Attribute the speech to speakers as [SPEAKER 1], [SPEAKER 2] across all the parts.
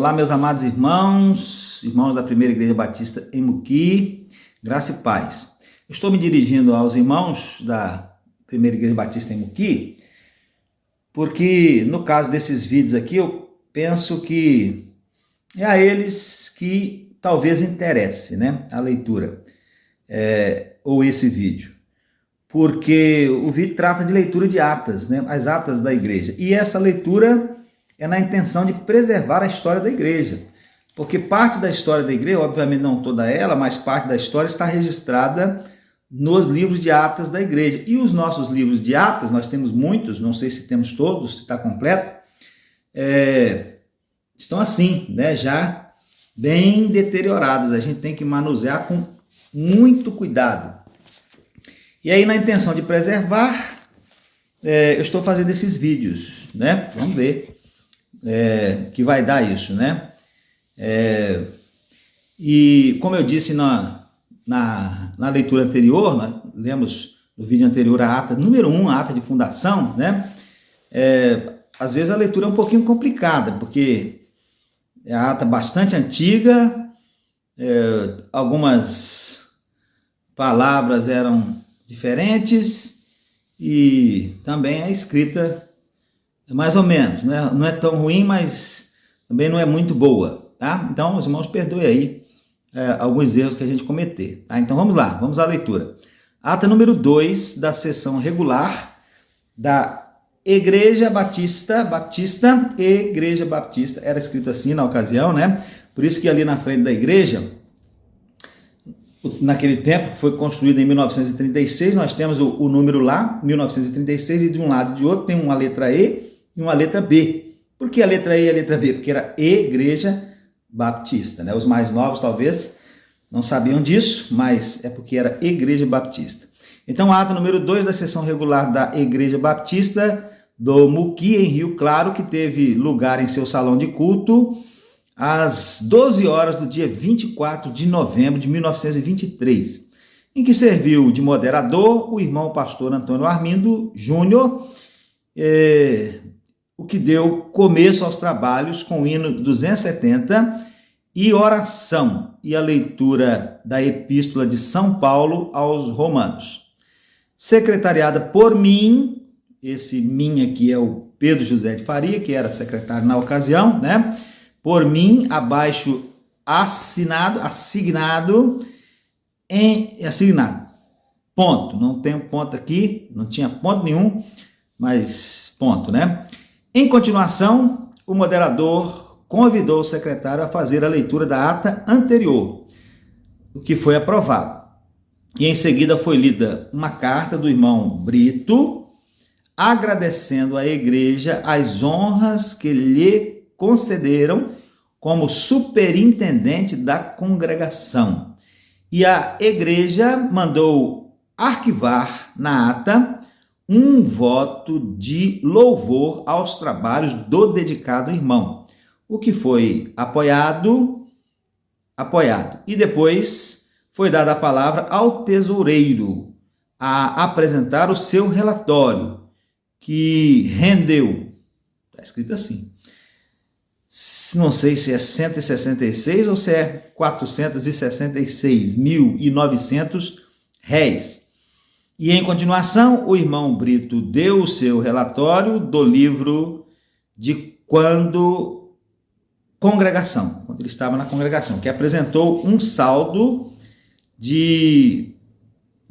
[SPEAKER 1] Olá, meus amados irmãos, irmãos da Primeira Igreja Batista em Muqui, graça e paz. Estou me dirigindo aos irmãos da Primeira Igreja Batista em Muqui, porque no caso desses vídeos aqui, eu penso que é a eles que talvez interesse, né, a leitura, ou esse vídeo. Porque o vídeo trata de leitura de atas, né, as atas da igreja. E essa leitura é na intenção de preservar a história da igreja. Porque parte da história da igreja, obviamente não toda ela, mas parte da história está registrada nos livros de atas da igreja. E os nossos livros de atas, nós temos muitos, não sei se temos todos, se está completo, estão assim, né, já bem deteriorados. A gente tem que manusear com muito cuidado. E aí, na intenção de preservar, eu estou fazendo esses vídeos, né? Vamos ver que vai dar isso, né? E como eu disse na leitura anterior, nós lemos no vídeo anterior a ata número 1, a ata de fundação, né? Às vezes a leitura é um pouquinho complicada, porque é a ata bastante antiga, algumas palavras eram diferentes e também a escrita mais ou menos, né? Não é tão ruim, mas também não é muito boa, tá? Então, os irmãos, perdoem aí alguns erros que a gente cometer, tá? Então, vamos lá, vamos à leitura. Ata número 2 da sessão regular da Igreja Batista, Igreja Batista, era escrito assim na ocasião, né? Por isso que ali na frente da igreja, naquele tempo, que foi construído em 1936, nós temos o número lá, 1936, e de um lado e de outro tem uma letra E e uma letra B. Por que a letra E e a letra B? Porque era Igreja Batista, né? Os mais novos talvez não sabiam disso, mas é porque era Igreja Batista. Então, a ata número 2 da sessão regular da Igreja Batista do Muqui, em Rio Claro, que teve lugar em seu salão de culto às 12 horas do dia 24 de novembro de 1923, em que serviu de moderador o irmão pastor Antônio Armindo Júnior, o que deu começo aos trabalhos com o hino 270 e oração e a leitura da epístola de São Paulo aos Romanos. Secretariada por mim, esse mim aqui é o Pedro José de Faria, que era secretário na ocasião, né? Por mim, abaixo assignado, ponto, não tem ponto aqui, não tinha ponto nenhum, mas ponto, né? Em continuação, o moderador convidou o secretário a fazer a leitura da ata anterior, o que foi aprovado. E em seguida foi lida uma carta do irmão Brito, agradecendo à igreja as honras que lhe concederam como superintendente da congregação. E a igreja mandou arquivar na ata um voto de louvor aos trabalhos do dedicado irmão, o que foi apoiado. E depois foi dada a palavra ao tesoureiro a apresentar o seu relatório, que rendeu, está escrito assim, não sei se é 166 ou se é 466.900 réis. E em continuação, o irmão Brito deu o seu relatório do livro de quando ele estava na congregação, que apresentou um saldo de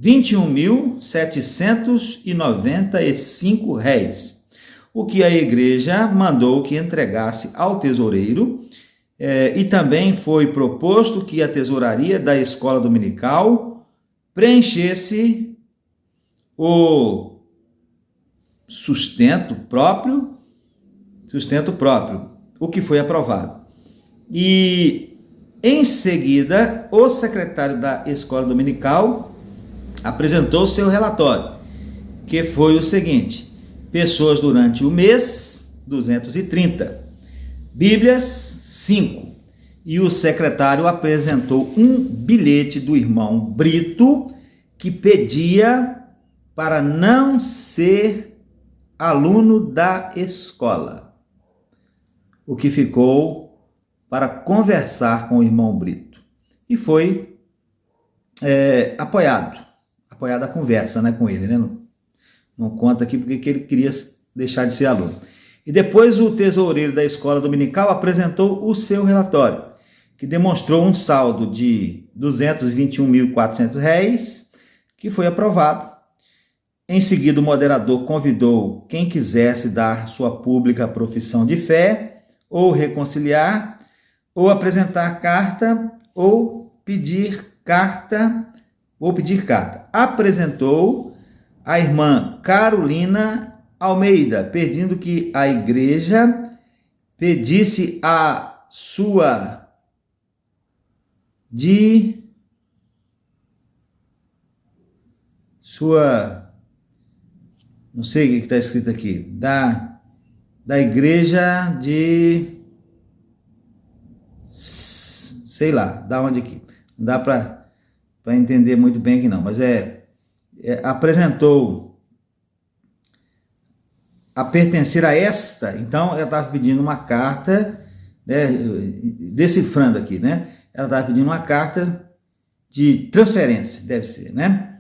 [SPEAKER 1] 21.795 réis, o que a igreja mandou que entregasse ao tesoureiro, e também foi proposto que a tesouraria da escola dominical preenchesse o sustento próprio, o que foi aprovado. E em seguida, o secretário da escola dominical apresentou seu relatório, que foi o seguinte: pessoas durante o mês, 230. Bíblias, 5. E o secretário apresentou um bilhete do irmão Brito que pedia para não ser aluno da escola, o que ficou para conversar com o irmão Brito. E foi apoiada a conversa, né, com ele, né? Não conta aqui porque ele queria deixar de ser aluno. E depois o tesoureiro da escola dominical apresentou o seu relatório, que demonstrou um saldo de R$ 221.400, que foi aprovado. Em seguida, o moderador convidou quem quisesse dar sua pública profissão de fé, ou reconciliar, ou apresentar carta, ou pedir carta. Apresentou a irmã Carolina Almeida, pedindo que a igreja pedisse a sua não sei o que está escrito aqui, da igreja de, sei lá, da onde aqui, não dá para entender muito bem aqui não, mas apresentou a pertencer a esta, então ela estava pedindo uma carta, né, decifrando aqui, né, ela estava pedindo uma carta de transferência, deve ser, né,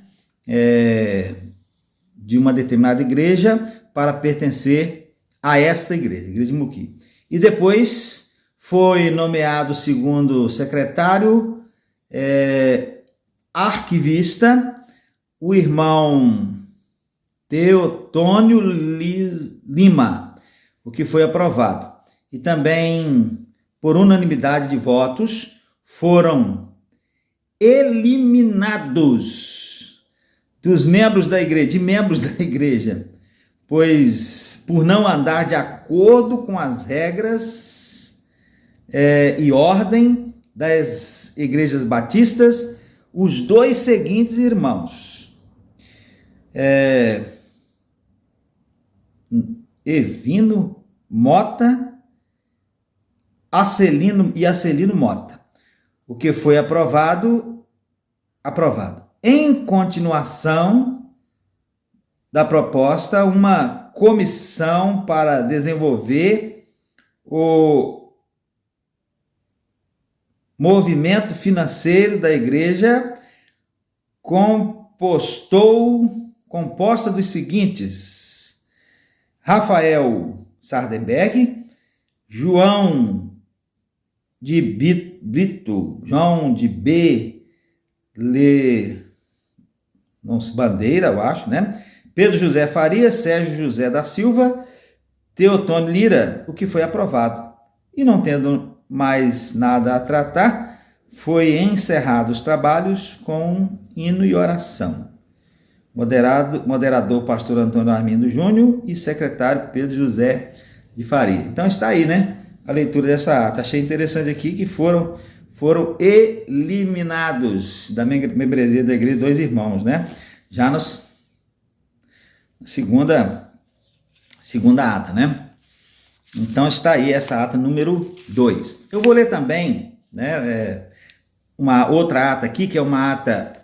[SPEAKER 1] de uma determinada igreja para pertencer a esta igreja, a igreja de Muqui. E depois foi nomeado segundo secretário, arquivista, o irmão Teotônio Lima, o que foi aprovado. E também, por unanimidade de votos, foram eliminados de membros da igreja, pois por não andar de acordo com as regras e ordem das igrejas batistas, os dois seguintes irmãos, Evino Mota e Acelino Mota, o que foi aprovado. Em continuação da proposta, uma comissão para desenvolver o movimento financeiro da igreja, composta dos seguintes: Rafael Sardenberg, João de Brito, João de Bandeira, eu acho, né? Pedro José Faria, Sérgio José da Silva, Teotônio Lira, o que foi aprovado. E não tendo mais nada a tratar, foi encerrado os trabalhos com hino e oração. Moderador pastor Antônio Armindo Júnior e secretário Pedro José de Faria. Então está aí, né, a leitura dessa ata. Achei interessante aqui que foram eliminados da membresia da igreja dois irmãos, né? Já na segunda ata, né? Então está aí essa ata número 2. Eu vou ler também, né, uma outra ata aqui, que é uma ata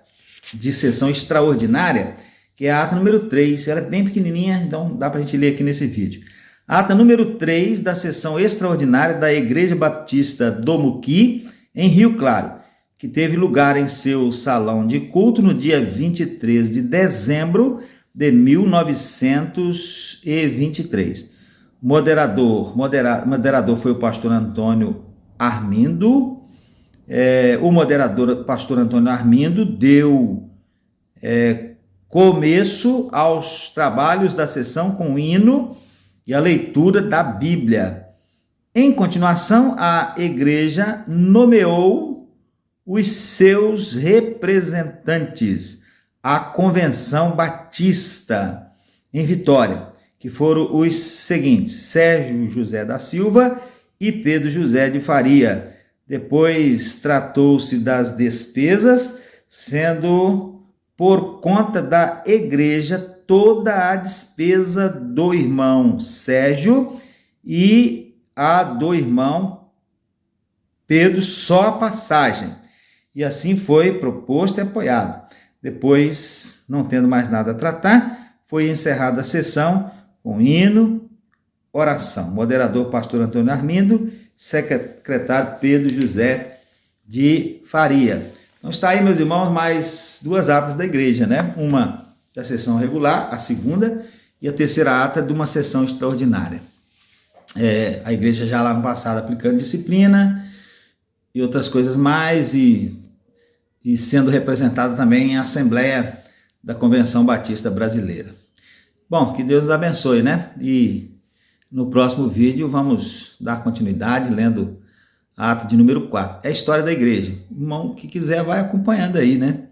[SPEAKER 1] de sessão extraordinária, que é a ata número 3. Ela é bem pequenininha, então dá para a gente ler aqui nesse vídeo. Ata número 3 da sessão extraordinária da Igreja Batista do Muqui, em Rio Claro, que teve lugar em seu salão de culto no dia 23 de dezembro de 1923. Moderador foi o pastor Antônio Armindo. O moderador, pastor Antônio Armindo, deu começo aos trabalhos da sessão com hino e a leitura da Bíblia. Em continuação, a igreja nomeou os seus representantes à Convenção Batista em Vitória, que foram os seguintes: Sérgio José da Silva e Pedro José de Faria. Depois tratou-se das despesas, sendo por conta da igreja toda a despesa do irmão Sérgio e a do irmão Pedro, só a passagem. E assim foi proposto e apoiado. Depois, não tendo mais nada a tratar, foi encerrada a sessão com hino, oração. Moderador, pastor Antônio Armindo, secretário Pedro José de Faria. Então está aí, meus irmãos, mais 2 atas da igreja, né? Uma da sessão regular, a segunda, e a terceira ata de uma sessão extraordinária. A igreja já lá no passado aplicando disciplina e outras coisas mais, e sendo representada também em Assembleia da Convenção Batista Brasileira. Bom, que Deus os abençoe, né? E no próximo vídeo vamos dar continuidade lendo a ata de número 4. É a história da igreja. O irmão que quiser vai acompanhando aí, né?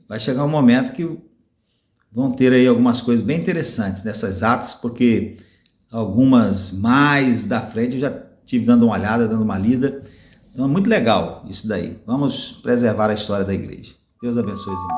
[SPEAKER 1] Vai chegar um momento que vão ter aí algumas coisas bem interessantes nessas atas, porque algumas mais da frente eu já tive dando uma olhada, dando uma lida. Então é muito legal isso daí. Vamos preservar a história da igreja. Deus abençoe os irmãos.